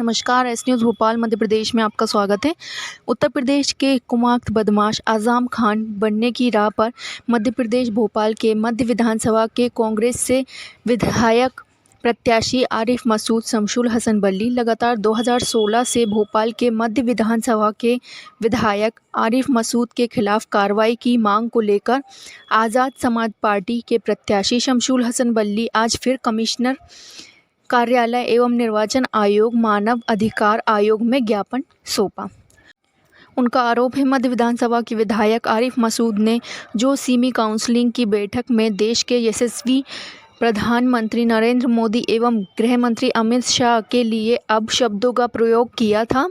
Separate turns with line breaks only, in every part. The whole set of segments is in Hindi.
नमस्कार। एस न्यूज़ भोपाल मध्य प्रदेश में आपका स्वागत है। उत्तर प्रदेश के कुख्यात बदमाश आज़म खान बनने की राह पर मध्य प्रदेश भोपाल के मध्य विधानसभा के कांग्रेस से विधायक प्रत्याशी आरिफ मसूद शमशुल हसन बल्ली लगातार 2016 से भोपाल के मध्य विधानसभा के विधायक आरिफ मसूद के खिलाफ कार्रवाई की मांग को लेकर आज़ाद समाज पार्टी के प्रत्याशी शमशुल हसन बल्ली आज फिर कमिश्नर कार्यालय एवं निर्वाचन आयोग मानव अधिकार आयोग में ज्ञापन सौंपा। उनका आरोप है मध्य विधानसभा के विधायक आरिफ मसूद ने जो सीमी काउंसिलिंग की बैठक में देश के यशस्वी प्रधानमंत्री नरेंद्र मोदी एवं गृह मंत्री अमित शाह के लिए अपशब्दों का प्रयोग किया था,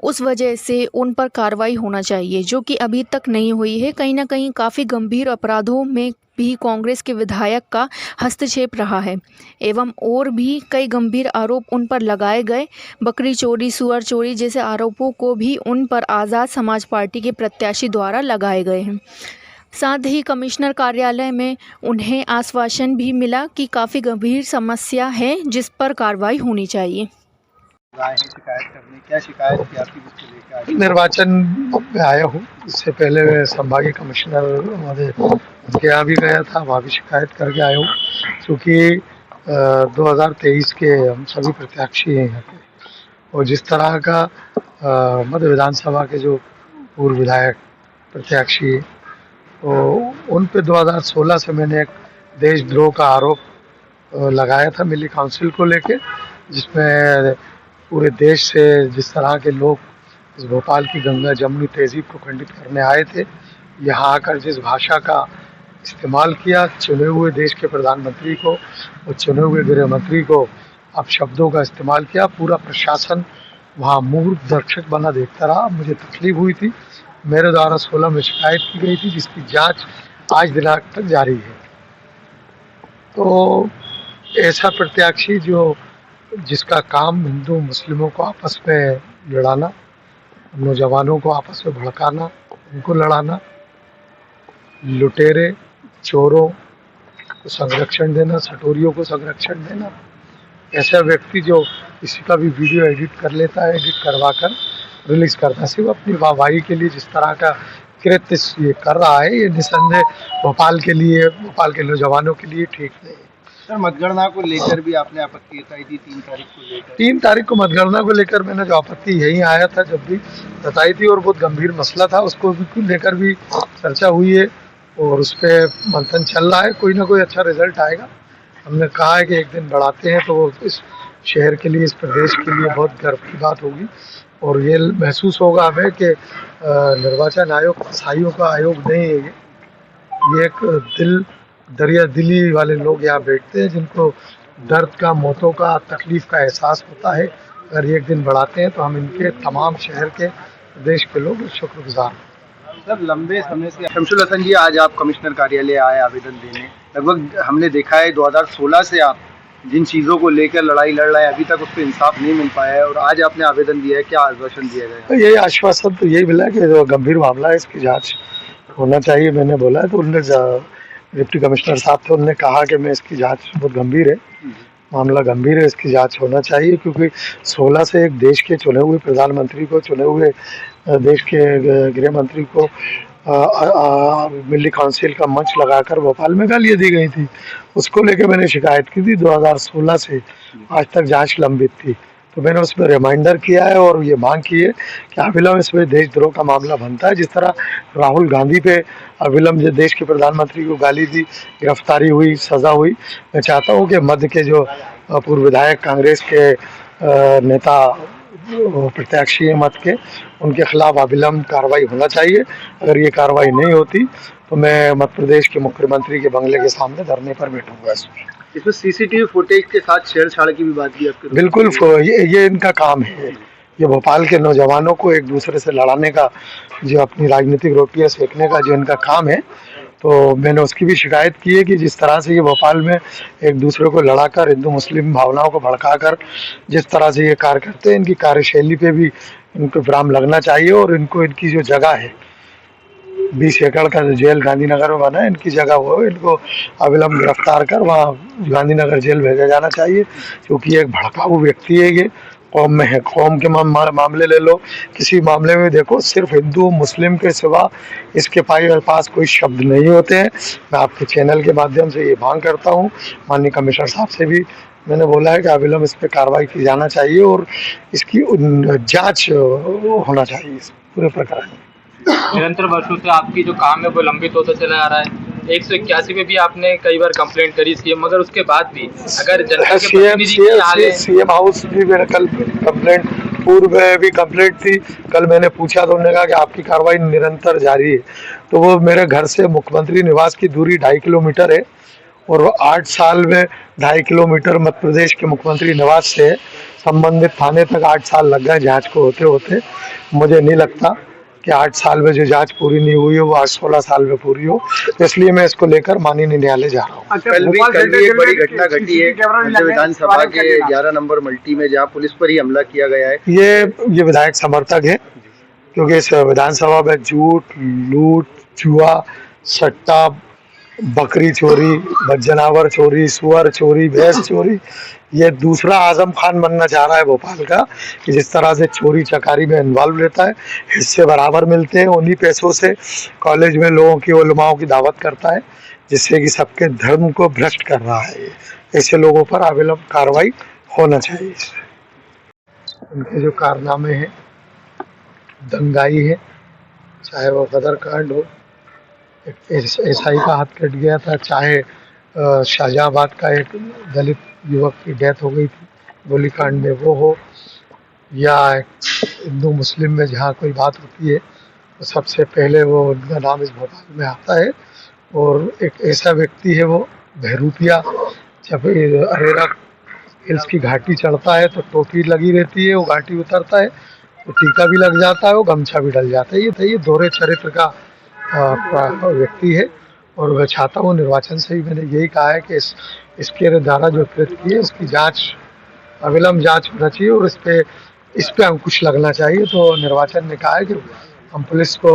उस वजह से उन पर कार्रवाई होना चाहिए, जो कि अभी तक नहीं हुई है। कहीं ना कहीं काफ़ी गंभीर अपराधों में भी कांग्रेस के विधायक का हस्तक्षेप रहा है एवं और भी कई गंभीर आरोप उन पर लगाए गए। बकरी चोरी, सुअर चोरी जैसे आरोपों को भी उन पर आज़ाद समाज पार्टी के प्रत्याशी द्वारा लगाए गए हैं। साथ ही कमिश्नर कार्यालय में उन्हें आश्वासन भी मिला कि काफ़ी गंभीर समस्या है जिस पर कार्रवाई होनी चाहिए।
शिकायत करने, क्या शिकायत की आपकी जिसको लेकर आए?
निर्वाचन में आया हूँ। इससे पहले मैं संभागीय कमिश्नर महोदय के यहाँ भी गया था, वहाँ भी शिकायत करके आया हूँ। क्योंकि 2023 के हम सभी प्रत्याशी हैं यहाँ के, और जिस तरह का मध्य विधानसभा के जो पूर्व विधायक प्रत्याशी तो उन पे 2016 से मैंने एक देशद्रोह का आरोप लगाया था मिली काउंसिल को लेके, जिसमें पूरे देश से जिस तरह के लोग इस भोपाल की गंगा जमुनी तहजीब को खंडित करने आए थे, यहाँ आकर जिस भाषा का इस्तेमाल किया चुने हुए देश के प्रधानमंत्री को और चुने हुए गृह मंत्री को अपशब्दों का इस्तेमाल किया, पूरा प्रशासन वहाँ मूर्ख दर्शक बना देखता रहा। मुझे तकलीफ हुई थी। मेरे द्वारा 16 में शिकायत की गई थी, जिसकी जांच आज दिनांक तक जारी है। तो ऐसा प्रत्याशी जिसका काम हिंदू मुस्लिमों को आपस में लड़ाना, नौजवानों को आपस में भड़काना, उनको लड़ाना, लुटेरे चोरों को संरक्षण देना, सटोरियों को संरक्षण देना, ऐसा व्यक्ति जो किसी का भी वीडियो एडिट कर लेता है, एडिट करवा कर रिलीज करता, सिर्फ अपनी वाहवाही के लिए जिस तरह का कृत्य ये कर रहा है, ये निसंदेह भोपाल के लिए, भोपाल के नौजवानों के लिए ठीक नहीं है।
सर, मतगणना को लेकर भी आपने आपत्ति जताई थी 3 तारीख को लेकर।
3 तारीख को मतगणना को लेकर मैंने जो आपत्ति यहीं आया था जब भी जताई थी, और बहुत गंभीर मसला था, उसको लेकर भी चर्चा हुई है और उस पर मंथन चल रहा है। कोई ना कोई अच्छा रिजल्ट आएगा। हमने कहा है कि एक दिन बढ़ाते हैं तो इस शहर के लिए, इस प्रदेश के लिए बहुत गर्व की बात होगी, और ये महसूस होगा हमें कि निर्वाचन आयोग कसाईयों का आयोग नहीं है, ये एक दरिया दिली वाले लोग यहाँ बैठते हैं, जिनको दर्द का, मौतों का, तकलीफ का एहसास होता है। अगर ये एक दिन बढ़ाते हैं तो हम इनके तमाम शहर के, देश के लोग शुक्रगुजार हैं।
सर, लंबे समय से शमशुल हसन जी, आज आप कमिश्नर कार्यालय आए आवेदन देने। लगभग हमने देखा है 2016 से आप जिन चीज़ों को लेकर लड़ाई लड़ रहे हैं, अभी तक उस पर इंसाफ नहीं मिल पाया है, और आज आपने आवेदन दिया है। क्या आश्वासन दिया गया?
यही आश्वासन तो यही मिला कि जो गंभीर मामला है इसकी जांच होना चाहिए। मैंने बोला है तो उन्होंने, डिप्टी कमिश्नर साहब थे, उन्होंने कहा कि मैं इसकी जांच बहुत गंभीर है, मामला गंभीर है, इसकी जांच होना चाहिए। क्योंकि 16 से एक देश के चुने हुए प्रधानमंत्री को, चुने हुए देश के गृह मंत्री को मिली काउंसिल का मंच लगाकर भोपाल में गालियाँ दी गई थी। उसको लेकर मैंने शिकायत की थी। 2016 से आज तक जांच लंबित थी, तो मैंने उसमें रिमाइंडर किया है और ये मांग की है कि अविलंब इसमें देशद्रोह का मामला बनता है। जिस तरह राहुल गांधी पे अविलंब देश के प्रधानमंत्री को गाली दी, गिरफ्तारी हुई, सज़ा हुई, मैं चाहता हूँ कि मध्य के जो पूर्व विधायक कांग्रेस के नेता प्रत्याशी हैं मध्य के, उनके खिलाफ अविलंब कार्रवाई होना चाहिए। अगर ये कार्रवाई नहीं होती तो मैं मध्य प्रदेश के मुख्यमंत्री के बंगले के सामने धरने पर बैठूंगा।
इसमें सीसीटीवी फुटेज के साथ छेड़छाड़ की भी बात की आपके?
बिल्कुल, ये इनका काम है। ये भोपाल के नौजवानों को एक दूसरे से लड़ाने का, जो अपनी राजनीतिक रोटियां सेकने का जो इनका काम है, तो मैंने उसकी भी शिकायत की है कि जिस तरह से ये भोपाल में एक दूसरे को लड़ाकर, हिंदू मुस्लिम भावनाओं को भड़काकर जिस तरह से ये कार्य करते हैं, इनकी कार्यशैली पे भी इनको विराम लगना चाहिए। और इनको, इनकी जो जगह है 20 एकड़ का जो जेल गांधीनगर में बना है, इनकी जगह वो, इनको अविलंब गिरफ्तार कर वहाँ गांधीनगर जेल भेजा जाना चाहिए, क्योंकि एक भड़काऊ व्यक्ति है ये, कौम में है। कौम के मामले ले लो, किसी मामले में देखो, सिर्फ हिंदू मुस्लिम के सिवा इसके पास कोई शब्द नहीं होते हैं। मैं आपके चैनल के माध्यम से ये मांग करता हूँ, माननीय कमिश्नर साहब से भी मैंने बोला है कि अविलंब इस पर कार्रवाई की जाना चाहिए और इसकी जांच होना चाहिए इस पूरे प्रकरण में।
निरंतर वर्षों से आपकी जो काम है वो लंबित होता चला आ रहा है। 181 में भी आपने कई बार कंप्लेंट करी सीएम, मगर उसके बाद भी अगर जनता के प्रतिनिधि की हाल है।
सीएम हाउस भी मेरे कल कंप्लेंट, पूर्व में भी कंप्लेंट थी। कल मैंने पूछा तो उन्होंने कहा कि आपकी कार्रवाई निरंतर जारी है। तो वो मेरे घर से मुख्यमंत्री निवास की दूरी 2.5 किलोमीटर है और 8 साल में 2.5 किलोमीटर मध्य प्रदेश के मुख्यमंत्री निवास से संबंधित थाने तक 8 साल लग गए जांच को होते होते। मुझे नहीं लगता कि 8 साल में जो जांच पूरी नहीं हुई है वो आज 16 साल में पूरी हो, तो इसलिए मैं इसको लेकर माननीय न्यायालय जा रहा हूँ।
कल भी एक बड़ी घटना घटी है मध्य विधानसभा के 11 नंबर मल्टी में, जहाँ पुलिस पर ही हमला किया गया है।
ये विधायक समर्थक है, क्योंकि इस विधानसभा में झूठ, लूट, जुआ, सट्टा, बकरी चोरी, जनावर चोरी, सुअर चोरी, भैंस चोरी, ये दूसरा आजम खान बनना चाह रहा है भोपाल का, कि जिस तरह से चोरी चकारी में इन्वॉल्व रहता है, हिस्से बराबर मिलते हैं, उन्हीं पैसों से कॉलेज में लोगों की उलमाओं की दावत करता है, जिससे कि सबके धर्म को भ्रष्ट कर रहा है। ऐसे लोगों पर अविलंब कार्रवाई होना चाहिए। उनके जो कारनामे हैं, दंगाई है, चाहे वो गदर कांड हो, एक एसआई का हाथ कट गया था, चाहे शाहजहांबाद का एक दलित युवक की डेथ हो गई थी गोलीकांड में वो हो, या हिंदू मुस्लिम में जहाँ कोई बात होती है तो सबसे पहले वो उनका नाम इस भोपाल में आता है। और एक ऐसा व्यक्ति है वो बहरूपिया, जब अरेरा हिल्स की घाटी चढ़ता है तो टोपी लगी रहती है, वो घाटी उतरता है तो टीका भी लग जाता है, वो गमछा भी डल जाता है। ये दोहरे चरित्र का व्यक्ति है और मैं चाहता हूँ, निर्वाचन से ही मैंने यही कहा है कि इसके द्वारा जो कृत्य की है इसकी जांच, अविलंब जांच होना चाहिए और इस पे अंकुश लगना चाहिए। तो निर्वाचन ने कहा है कि हम पुलिस को